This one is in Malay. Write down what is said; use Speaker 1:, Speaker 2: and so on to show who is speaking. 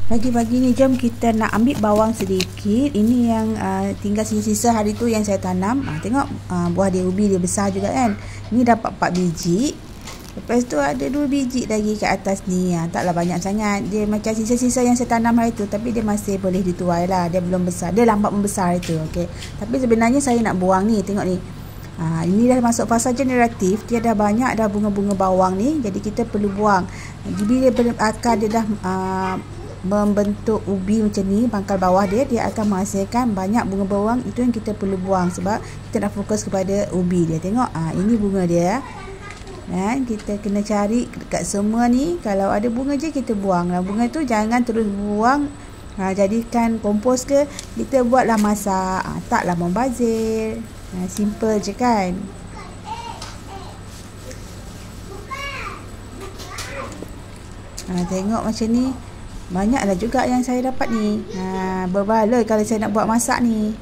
Speaker 1: Pagi-pagi ni jom kita nak ambil bawang sedikit. Ini yang tinggal sisa-sisa hari tu yang saya tanam. Tengok buah dia, ubi dia besar juga kan. Ini dapat 4 biji. Lepas tu ada 2 biji lagi kat atas ni. Taklah banyak sangat. Dia macam sisa-sisa yang saya tanam hari tu, tapi dia masih boleh dituai lah. Dia belum besar. Dia lambat membesar itu. Okay. Tapi sebenarnya saya nak buang ni. Tengok ni. Ini dah masuk fasa generatif. Dia dah banyak dah bunga-bunga bawang ni. Jadi kita perlu buang. Bila akar dia dah membentuk ubi macam ni, pangkal bawah dia akan menghasilkan banyak bunga bawang. Itu yang kita perlu buang sebab kita nak fokus kepada ubi dia. Tengok ini bunga dia. Dan kita kena cari dekat semua ni. Kalau ada bunga je kita buang. Bunga tu jangan terus buang. Jadikan kompos ke, kita buatlah masak. Taklah membazir. Simple je kan. Tengok macam ni. Banyaklah juga yang saya dapat ni. Berbaloi kalau saya nak buat masak ni.